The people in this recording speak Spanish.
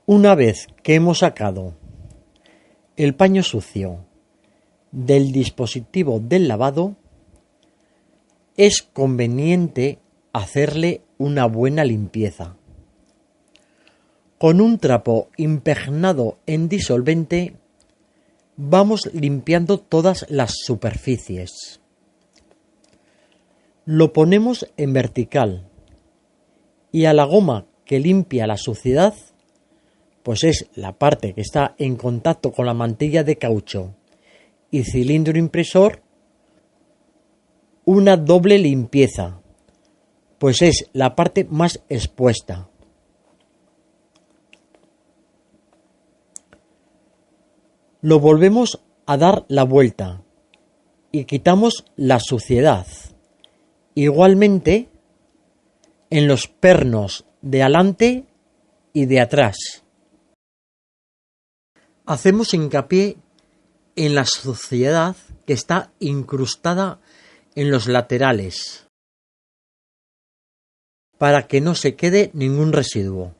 Una vez que hemos sacado el paño sucio del dispositivo del lavado, es conveniente hacerle una buena limpieza. Con un trapo impregnado en disolvente vamos limpiando todas las superficies. Lo ponemos en vertical y a la goma que limpia la suciedad, pues es la parte que está en contacto con la mantilla de caucho y cilindro impresor, una doble limpieza, pues es la parte más expuesta. Lo volvemos a dar la vuelta y quitamos la suciedad. Igualmente en los pernos de adelante y de atrás. Hacemos hincapié en la suciedad que está incrustada en los laterales para que no se quede ningún residuo.